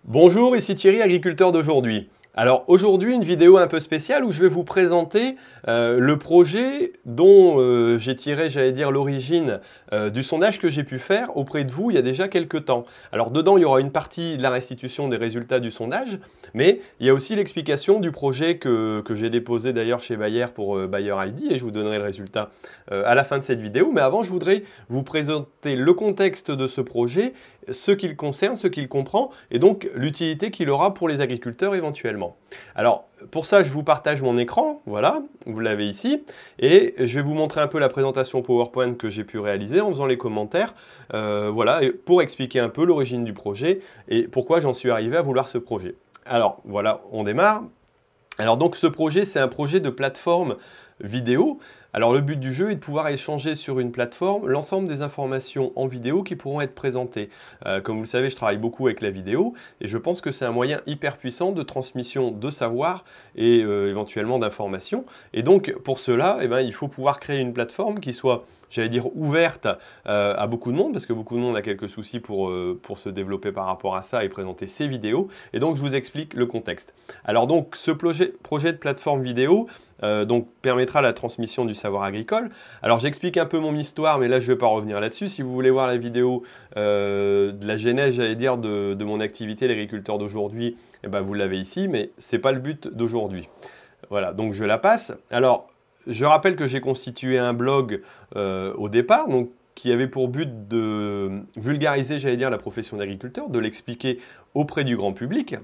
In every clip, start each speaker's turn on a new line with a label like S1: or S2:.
S1: Bonjour, ici Thierry, agriculteur d'aujourd'hui. Alors aujourd'hui, une vidéo un peu spéciale où je vais vous présenter le projet dont j'ai tiré, j'allais dire, l'origine du sondage que j'ai pu faire auprès de vous il y a déjà quelques temps. Alors dedans, il y aura une partie de la restitution des résultats du sondage, mais il y a aussi l'explication du projet que j'ai déposé d'ailleurs chez Bayer pour Bayer ID et je vous donnerai le résultat à la fin de cette vidéo. Mais avant, je voudrais vous présenter le contexte de ce projet, ce qu'il concerne, ce qu'il comprend et donc l'utilité qu'il aura pour les agriculteurs éventuellement. Alors pour ça, je vous partage mon écran, voilà, vous l'avez ici, et je vais vous montrer un peu la présentation PowerPoint que j'ai pu réaliser en faisant les commentaires, voilà, pour expliquer un peu l'origine du projet et pourquoi j'en suis arrivé à vouloir ce projet. Alors voilà, on démarre. Alors donc ce projet, c'est un projet de plateforme vidéo. Alors le but du jeu est de pouvoir échanger sur une plateforme l'ensemble des informations en vidéo qui pourront être présentées. Comme vous le savez, je travaille beaucoup avec la vidéo et je pense que c'est un moyen hyper puissant de transmission de savoir et éventuellement d'informations. Et donc pour cela, eh ben, il faut pouvoir créer une plateforme qui soit, j'allais dire, ouverte à beaucoup de monde, parce que beaucoup de monde a quelques soucis pour se développer par rapport à ça et présenter ses vidéos. Et donc je vous explique le contexte. Alors donc ce projet de plateforme vidéo, donc permettra la transmission du savoir agricole. Alors j'explique un peu mon histoire, mais là je ne vais pas revenir là-dessus. Si vous voulez voir la vidéo de la genèse, j'allais dire, de mon activité d'agriculteur d'aujourd'hui, eh ben, vous l'avez ici, mais ce n'est pas le but d'aujourd'hui. Voilà, donc je la passe. Alors, je rappelle que j'ai constitué un blog au départ, donc qui avait pour but de vulgariser, j'allais dire, la profession d'agriculteur, de l'expliquer auprès du grand public.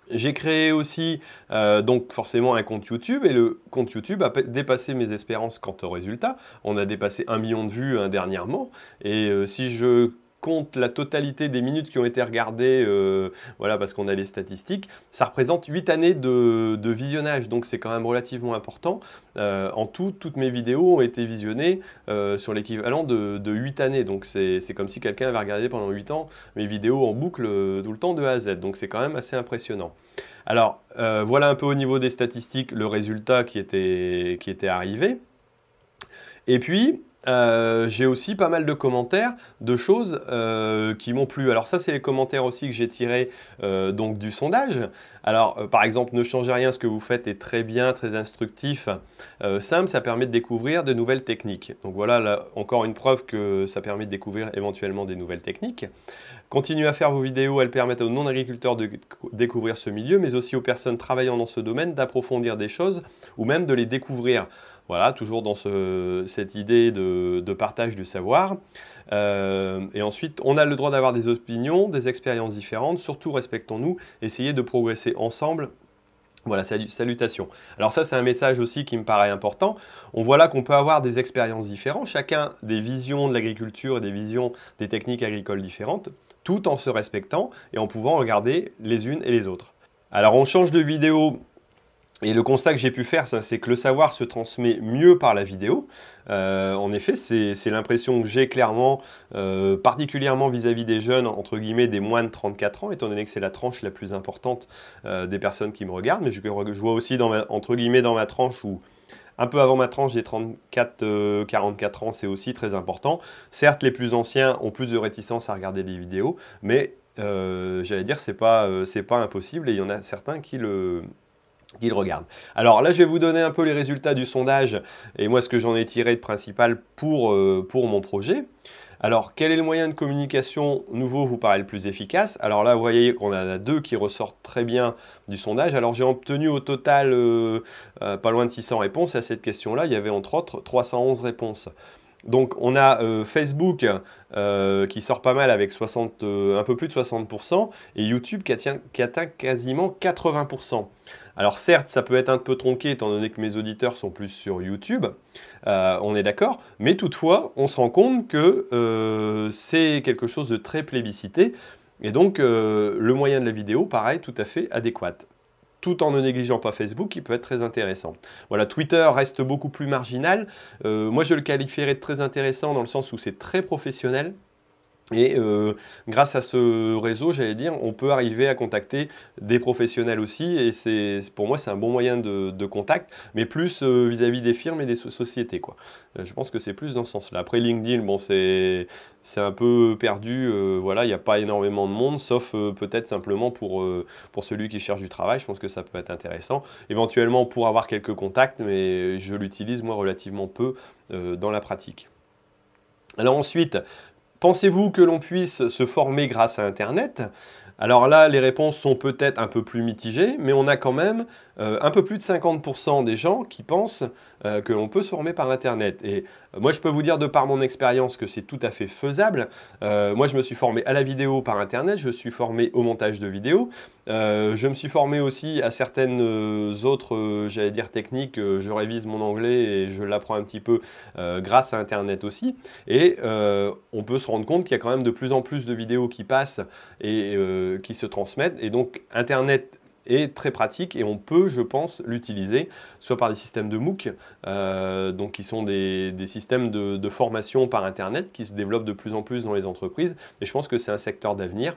S1: J'ai créé aussi donc forcément un compte YouTube et le compte YouTube a dépassé mes espérances quant au résultat. On a dépassé 1 million de vues dernièrement et si je compte la totalité des minutes qui ont été regardées, voilà, parce qu'on a les statistiques, ça représente 8 années de visionnage, donc c'est quand même relativement important. En tout, toutes mes vidéos ont été visionnées sur l'équivalent de 8 années, donc c'est comme si quelqu'un avait regardé pendant 8 ans mes vidéos en boucle tout le temps de A à Z, donc c'est quand même assez impressionnant. Alors, voilà un peu au niveau des statistiques le résultat qui était arrivé. Et puis, j'ai aussi pas mal de commentaires de choses qui m'ont plu. Alors ça, c'est les commentaires aussi que j'ai tirés donc du sondage. Alors, par exemple, ne changez rien, ce que vous faites est très bien, très instructif, simple, ça permet de découvrir de nouvelles techniques. Donc voilà, là, encore une preuve que ça permet de découvrir éventuellement des nouvelles techniques. Continuez à faire vos vidéos, elles permettent aux non-agriculteurs de découvrir ce milieu, mais aussi aux personnes travaillant dans ce domaine d'approfondir des choses ou même de les découvrir. Voilà, toujours dans cette idée de partage du savoir. Et ensuite, on a le droit d'avoir des opinions, des expériences différentes, surtout respectons-nous, essayez de progresser ensemble. Voilà, salutations. Alors ça, c'est un message aussi qui me paraît important. On voit là qu'on peut avoir des expériences différentes, chacun des visions de l'agriculture et des visions des techniques agricoles différentes, tout en se respectant et en pouvant regarder les unes et les autres. Alors on change de vidéo. Et le constat que j'ai pu faire, c'est que le savoir se transmet mieux par la vidéo. En effet, c'est l'impression que j'ai clairement, particulièrement vis-à-vis des jeunes, entre guillemets, des moins de 34 ans, étant donné que c'est la tranche la plus importante des personnes qui me regardent. Mais je vois aussi, entre guillemets, dans ma tranche, ou un peu avant ma tranche des 34-44 ans, c'est aussi très important. Certes, les plus anciens ont plus de réticence à regarder des vidéos, mais j'allais dire, c'est pas impossible et il y en a certains qui le regarde. Alors là, je vais vous donner un peu les résultats du sondage et moi, ce que j'en ai tiré de principal pour mon projet. Alors, quel est le moyen de communication nouveau vous paraît le plus efficace? Alors là, vous voyez qu'on en a deux qui ressortent très bien du sondage. Alors, j'ai obtenu au total pas loin de 600 réponses à cette question-là. Il y avait entre autres 311 réponses. Donc on a Facebook qui sort pas mal avec un peu plus de 60% et YouTube qui atteint quasiment 80%. Alors certes, ça peut être un peu tronqué étant donné que mes auditeurs sont plus sur YouTube, on est d'accord, mais toutefois, on se rend compte que c'est quelque chose de très plébiscité et donc le moyen de la vidéo paraît tout à fait adéquat, tout en ne négligeant pas Facebook, qui peut être très intéressant. Voilà, Twitter reste beaucoup plus marginal. Moi, je le qualifierais de très intéressant dans le sens où c'est très professionnel. Et grâce à ce réseau, j'allais dire, on peut arriver à contacter des professionnels aussi. Et pour moi, c'est un bon moyen de contact, mais plus vis-à-vis des firmes et des sociétés, quoi. Je pense que c'est plus dans ce sens-là. Après, LinkedIn, bon, c'est un peu perdu. Voilà, il n'y a pas énormément de monde, sauf peut-être simplement pour celui qui cherche du travail. Je pense que ça peut être intéressant. Éventuellement, pour avoir quelques contacts, mais je l'utilise, moi, relativement peu dans la pratique. Alors ensuite, pensez-vous que l'on puisse se former grâce à Internet? Alors là, les réponses sont peut-être un peu plus mitigées, mais on a quand même un peu plus de 50% des gens qui pensent que l'on peut se former par Internet. Et moi, je peux vous dire de par mon expérience que c'est tout à fait faisable. Moi, je me suis formé à la vidéo par Internet, je suis formé au montage de vidéos, je me suis formé aussi à certaines autres, j'allais dire, techniques. Je révise mon anglais et je l'apprends un petit peu grâce à Internet aussi. Et on peut se rendre compte qu'il y a quand même de plus en plus de vidéos qui passent et qui se transmettent. Et donc, Internet est très pratique et on peut, je pense, l'utiliser soit par des systèmes de MOOC, donc qui sont des systèmes de formation par Internet qui se développent de plus en plus dans les entreprises. Et je pense que c'est un secteur d'avenir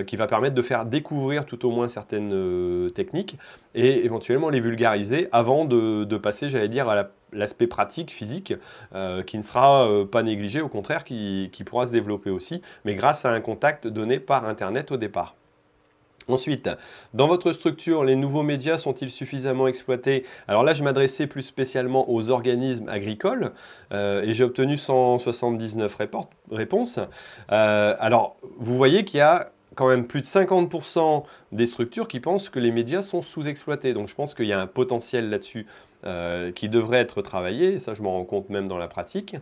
S1: qui va permettre de faire découvrir tout au moins certaines techniques et éventuellement les vulgariser avant de passer, j'allais dire, à l'aspect pratique, physique, qui ne sera pas négligé, au contraire, qui pourra se développer aussi, mais grâce à un contact donné par Internet au départ. Ensuite, dans votre structure, les nouveaux médias sont-ils suffisamment exploités? Alors là, je m'adressais plus spécialement aux organismes agricoles et j'ai obtenu 179 réponses. Alors, vous voyez qu'il y a quand même plus de 50% des structures qui pensent que les médias sont sous-exploités. Donc je pense qu'il y a un potentiel là-dessus qui devrait être travaillé, et ça je m'en rends compte même dans la pratique.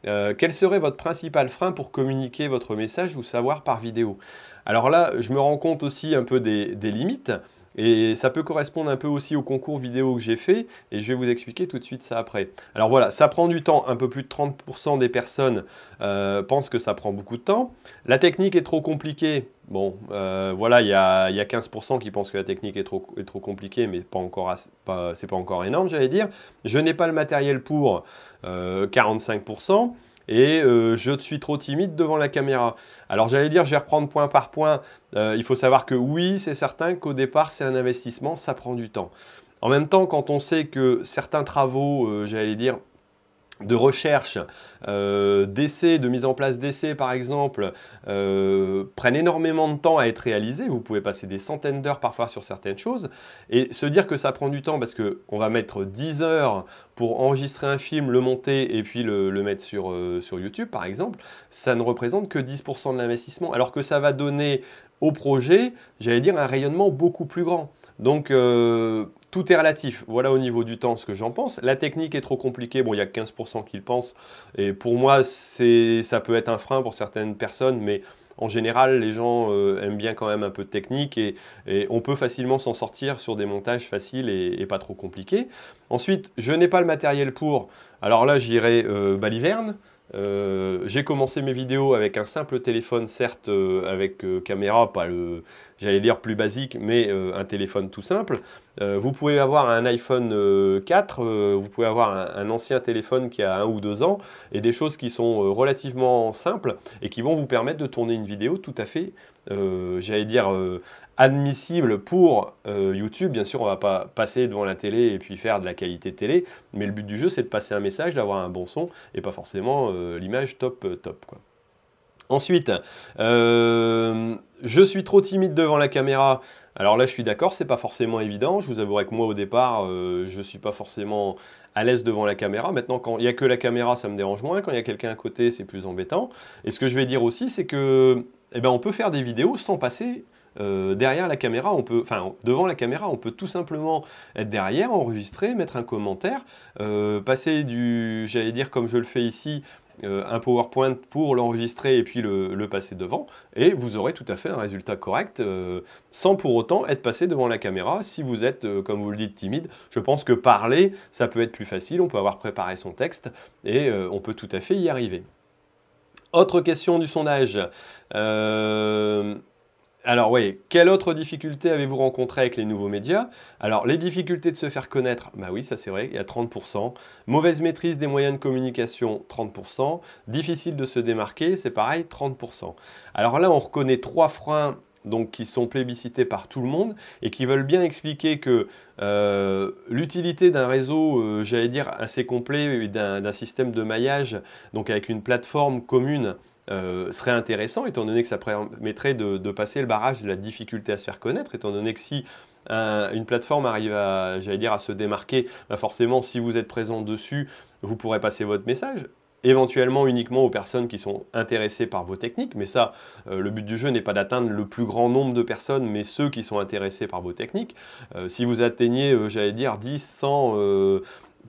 S1: Quel serait votre principal frein pour communiquer votre message ou savoir par vidéo? Alors là, je me rends compte aussi un peu des limites, et ça peut correspondre un peu aussi au concours vidéo que j'ai fait, et je vais vous expliquer tout de suite ça après. Alors voilà, ça prend du temps, un peu plus de 30% des personnes pensent que ça prend beaucoup de temps. La technique est trop compliquée. Bon, voilà, il y a 15% qui pensent que la technique est trop compliquée, mais c'est pas encore énorme, j'allais dire. Je n'ai pas le matériel pour 45%. Et je suis trop timide devant la caméra. Alors j'allais dire, je vais reprendre point par point. Il faut savoir que oui, c'est certain qu'au départ, c'est un investissement, ça prend du temps. En même temps, quand on sait que certains travaux, j'allais dire, de recherche, d'essais, de mise en place d'essais par exemple, prennent énormément de temps à être réalisés. Vous pouvez passer des centaines d'heures parfois sur certaines choses. Et se dire que ça prend du temps parce qu'on va mettre 10 heures pour enregistrer un film, le monter et puis le mettre sur YouTube par exemple, ça ne représente que 10% de l'investissement. Alors que ça va donner au projet, j'allais dire, un rayonnement beaucoup plus grand. Donc, tout est relatif. Voilà au niveau du temps ce que j'en pense. La technique est trop compliquée. Bon, il y a 15% qui le pensent. Et pour moi, ça peut être un frein pour certaines personnes, mais en général, les gens aiment bien quand même un peu de technique et on peut facilement s'en sortir sur des montages faciles et pas trop compliqués. Ensuite, je n'ai pas le matériel pour. Alors là, j'irai baliverne. J'ai commencé mes vidéos avec un simple téléphone, certes avec caméra, pas le, j'allais dire plus basique, mais un téléphone tout simple. Vous pouvez avoir un iPhone 4, vous pouvez avoir un ancien téléphone qui a 1 ou 2 ans, et des choses qui sont relativement simples et qui vont vous permettre de tourner une vidéo tout à fait, j'allais dire, admissible pour YouTube. Bien sûr, on ne va pas passer devant la télé et puis faire de la qualité télé, mais le but du jeu, c'est de passer un message, d'avoir un bon son, et pas forcément l'image top, quoi. Ensuite, je suis trop timide devant la caméra. Alors là, je suis d'accord, c'est pas forcément évident. Je vous avouerai que moi, au départ, je suis pas forcément à l'aise devant la caméra. Maintenant, quand il n'y a que la caméra, ça me dérange moins. Quand il y a quelqu'un à côté, c'est plus embêtant. Et ce que je vais dire aussi, c'est que, eh ben, on peut faire des vidéos sans passer derrière la caméra, devant la caméra, on peut tout simplement être derrière, enregistrer, mettre un commentaire, passer j'allais dire comme je le fais ici, un PowerPoint pour l'enregistrer et puis le passer devant, et vous aurez tout à fait un résultat correct, sans pour autant être passé devant la caméra. Si vous êtes, comme vous le dites, timide, je pense que parler, ça peut être plus facile, on peut avoir préparé son texte, et on peut tout à fait y arriver. Autre question du sondage. Alors oui, quelle autre difficulté avez-vous rencontré avec les nouveaux médias? Alors les difficultés de se faire connaître, bah oui, ça c'est vrai, il y a 30%. Mauvaise maîtrise des moyens de communication, 30%. Difficile de se démarquer, c'est pareil, 30%. Alors là, on reconnaît trois freins donc, qui sont plébiscités par tout le monde et qui veulent bien expliquer que l'utilité d'un réseau, j'allais dire, assez complet, d'un système de maillage, donc avec une plateforme commune, serait intéressant, étant donné que ça permettrait de passer le barrage de la difficulté à se faire connaître, étant donné que si une plateforme arrive à, j'allais dire, à se démarquer, bah forcément, si vous êtes présent dessus, vous pourrez passer votre message, éventuellement uniquement aux personnes qui sont intéressées par vos techniques, mais ça, le but du jeu n'est pas d'atteindre le plus grand nombre de personnes, mais ceux qui sont intéressés par vos techniques. Si vous atteignez, j'allais dire, 10, 100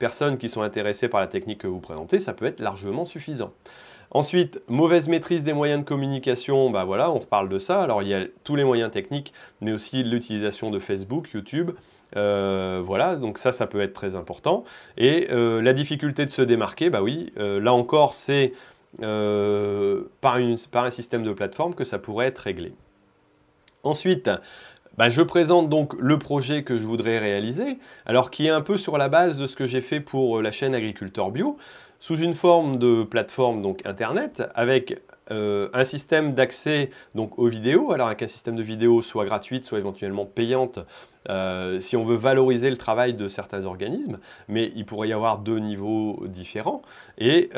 S1: personnes qui sont intéressées par la technique que vous présentez, ça peut être largement suffisant. Ensuite, mauvaise maîtrise des moyens de communication, bah voilà, on reparle de ça. Alors il y a tous les moyens techniques, mais aussi l'utilisation de Facebook, YouTube. Voilà, donc ça peut être très important. Et la difficulté de se démarquer, bah oui, là encore, c'est par un système de plateforme que ça pourrait être réglé. Ensuite, bah, je présente donc le projet que je voudrais réaliser, alors qui est un peu sur la base de ce que j'ai fait pour la chaîne Agriculteur Bio, sous une forme de plateforme donc internet, avec un système d'accès donc aux vidéos, alors avec un système de vidéos soit gratuite, soit éventuellement payante, si on veut valoriser le travail de certains organismes, mais il pourrait y avoir deux niveaux différents. Et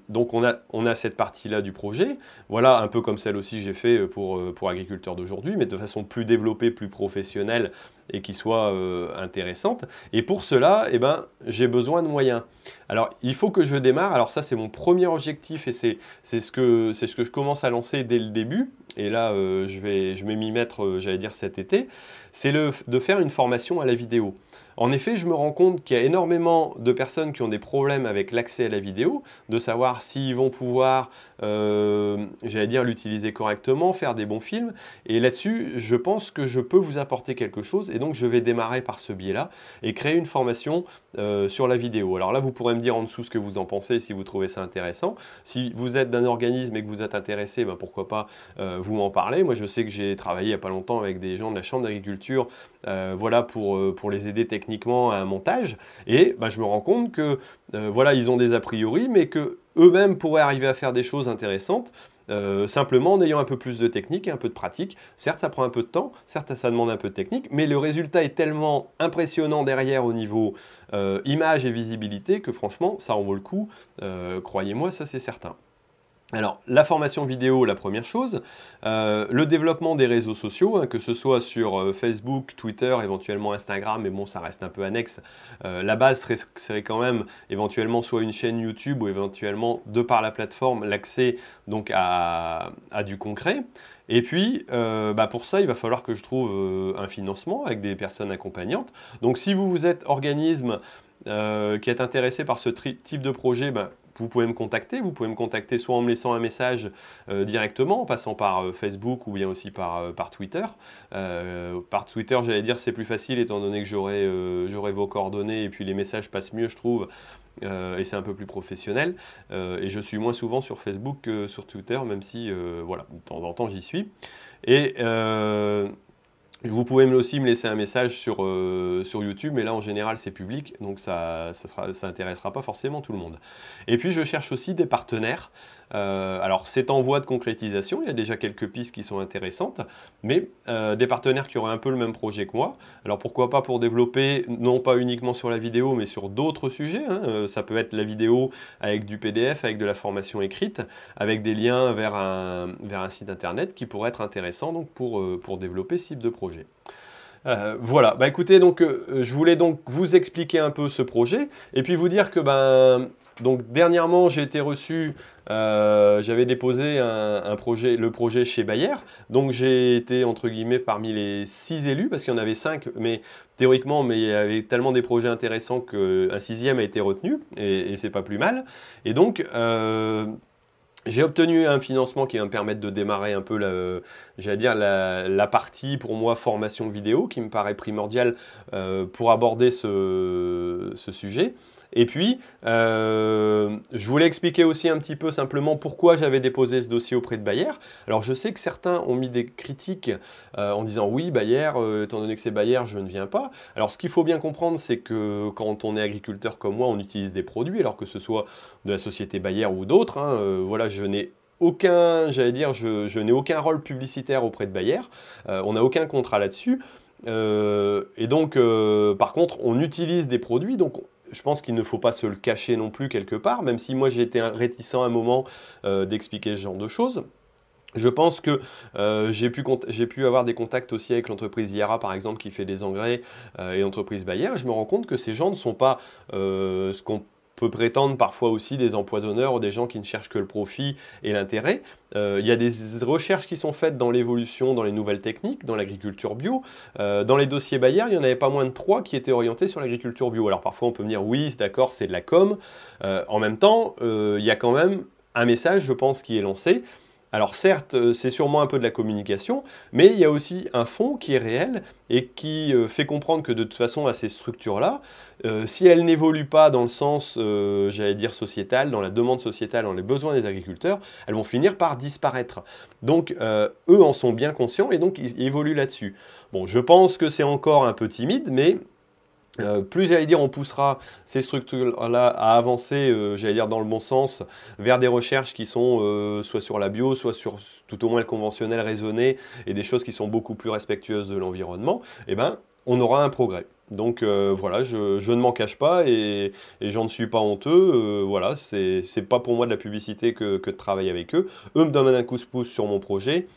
S1: donc on a cette partie-là du projet, voilà un peu comme celle aussi que j'ai fait pour Agriculteurs d'aujourd'hui, mais de façon plus développée, plus professionnelle et qui soit intéressante. Et pour cela, eh ben, j'ai besoin de moyens. Alors il faut que je démarre, alors ça c'est mon premier objectif et c'est ce que je commence à lancer dès le début. Et là, je vais m'y mettre, j'allais dire cet été, c'est de faire une formation à la vidéo. En effet, je me rends compte qu'il y a énormément de personnes qui ont des problèmes avec l'accès à la vidéo, de savoir s'ils vont pouvoir, j'allais dire, l'utiliser correctement, faire des bons films. Et là-dessus, je pense que je peux vous apporter quelque chose. Et donc, je vais démarrer par ce biais-là et créer une formation sur la vidéo. Alors là, vous pourrez me dire en dessous ce que vous en pensez, si vous trouvez ça intéressant. Si vous êtes d'un organisme et que vous êtes intéressé, ben pourquoi pas vous m'en parler. Moi, je sais que j'ai travaillé il n'y a pas longtemps avec des gens de la Chambre d'agriculture, voilà, pour les aider techniquement à un montage. Et bah, je me rends compte que voilà, ils ont des a priori, mais que eux-mêmes pourraient arriver à faire des choses intéressantes. Simplement en ayant un peu plus de technique et un peu de pratique. Certes, ça prend un peu de temps, certes, ça demande un peu de technique, mais le résultat est tellement impressionnant derrière au niveau image et visibilité que franchement, ça en vaut le coup. Croyez-moi, ça c'est certain. Alors, la formation vidéo, la première chose, le développement des réseaux sociaux, hein, que ce soit sur Facebook, Twitter, éventuellement Instagram, mais bon, ça reste un peu annexe. La base serait quand même éventuellement soit une chaîne YouTube ou éventuellement, de par la plateforme, l'accès donc à du concret. Et puis, bah pour ça, il va falloir que je trouve un financement avec des personnes accompagnantes. Donc, si vous êtes organisme qui est intéressé par ce type de projet, bah, vous pouvez me contacter. Vous pouvez me contacter soit en me laissant un message directement, en passant par Facebook ou bien aussi par Twitter. Par Twitter, j'allais dire c'est plus facile étant donné que j'aurai vos coordonnées et puis les messages passent mieux, je trouve. Et c'est un peu plus professionnel. Et je suis moins souvent sur Facebook que sur Twitter, même si, voilà, de temps en temps, j'y suis. Et vous pouvez aussi me laisser un message sur YouTube, mais là en général c'est public, donc ça intéressera pas forcément tout le monde. Et puis je cherche aussi des partenaires. Alors c'est en voie de concrétisation, il y a déjà quelques pistes qui sont intéressantes, mais des partenaires qui auraient un peu le même projet que moi. Alors pourquoi pas pour développer, non pas uniquement sur la vidéo, mais sur d'autres sujets, hein. Ça peut être la vidéo avec du PDF, avec de la formation écrite, avec des liens vers un site internet qui pourrait être intéressant donc, pour développer ce type de projet. Voilà, bah écoutez, donc je voulais donc vous expliquer un peu ce projet et puis vous dire que donc dernièrement j'ai été reçu, j'avais déposé le projet chez Bayer, donc j'ai été entre guillemets parmi les 6 élus parce qu'il y en avait 5, mais théoriquement, mais il y avait tellement des projets intéressants qu'un 6e a été retenu et c'est pas plus mal. Et donc j'ai obtenu un financement qui va me permettre de démarrer un peu la partie, pour moi, formation vidéo, qui me paraît primordiale pour aborder ce sujet. Et puis, je voulais expliquer aussi un petit peu simplement pourquoi j'avais déposé ce dossier auprès de Bayer. Alors, je sais que certains ont mis des critiques en disant oui, Bayer, étant donné que c'est Bayer, je ne viens pas. Alors, ce qu'il faut bien comprendre, c'est que quand on est agriculteur comme moi, on utilise des produits, alors que ce soit de la société Bayer ou d'autres. Hein, voilà, je n'ai aucun, j'allais dire, je n'ai aucun rôle publicitaire auprès de Bayer. On n'a aucun contrat là-dessus. Et donc, par contre, on utilise des produits, donc je pense qu'il ne faut pas se le cacher non plus quelque part, même si moi j'ai été réticent à un moment d'expliquer ce genre de choses. Je pense que j'ai pu avoir des contacts aussi avec l'entreprise Yara, par exemple, qui fait des engrais, et l'entreprise Bayer. Je me rends compte que ces gens ne sont pas ce qu'on peut prétendre parfois aussi des empoisonneurs ou des gens qui ne cherchent que le profit et l'intérêt. Il y a des recherches qui sont faites dans l'évolution, dans les nouvelles techniques, dans l'agriculture bio. Dans les dossiers Bayer, il n'y en avait pas moins de 3 qui étaient orientés sur l'agriculture bio. Alors parfois on peut me dire oui, c'est d'accord, c'est de la com. En même temps, il y a quand même un message, je pense, qui est lancé. Alors certes, c'est sûrement un peu de la communication, mais il y a aussi un fond qui est réel et qui fait comprendre que de toute façon, à ces structures-là, si elles n'évoluent pas dans le sens, j'allais dire, sociétal, dans la demande sociétale, dans les besoins des agriculteurs, elles vont finir par disparaître. Donc, eux en sont bien conscients et donc ils évoluent là-dessus. Bon, je pense que c'est encore un peu timide, mais plus, j'allais dire, on poussera ces structures-là à avancer, j'allais dire, dans le bon sens, vers des recherches qui sont soit sur la bio, soit sur tout au moins le conventionnel raisonné, et des choses qui sont beaucoup plus respectueuses de l'environnement, eh ben, on aura un progrès. Donc voilà, je ne m'en cache pas et j'en ne suis pas honteux. Voilà, c'est pas pour moi de la publicité que de travailler avec eux. Eux me donnent un coup de pouce sur mon projet.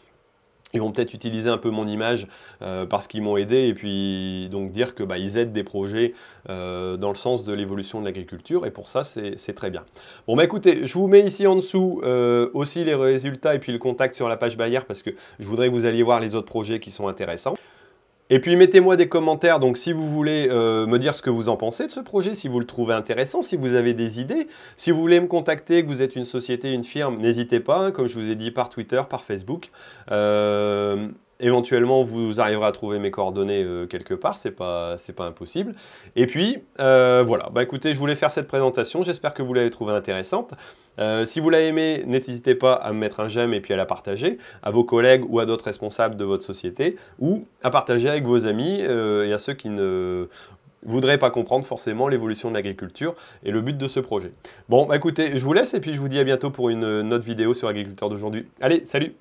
S1: Ils vont peut-être utiliser un peu mon image parce qu'ils m'ont aidé et puis donc dire que ils aident des projets dans le sens de l'évolution de l'agriculture et pour ça c'est très bien. Bon écoutez, je vous mets ici en dessous aussi les résultats et puis le contact sur la page Bayer parce que je voudrais que vous alliez voir les autres projets qui sont intéressants. Et puis mettez-moi des commentaires, donc si vous voulez me dire ce que vous en pensez de ce projet, si vous le trouvez intéressant, si vous avez des idées, si vous voulez me contacter, que vous êtes une société, une firme, n'hésitez pas, hein, comme je vous ai dit, par Twitter, par Facebook. Éventuellement, vous arriverez à trouver mes coordonnées quelque part, c'est pas impossible. Et puis, voilà, écoutez, je voulais faire cette présentation, j'espère que vous l'avez trouvée intéressante. Si vous l'avez aimé, n'hésitez pas à me mettre un j'aime et puis à la partager à vos collègues ou à d'autres responsables de votre société ou à partager avec vos amis et à ceux qui ne voudraient pas comprendre forcément l'évolution de l'agriculture et le but de ce projet. Bon, écoutez, je vous laisse et puis je vous dis à bientôt pour une autre vidéo sur l'agriculteur d'aujourd'hui. Allez, salut!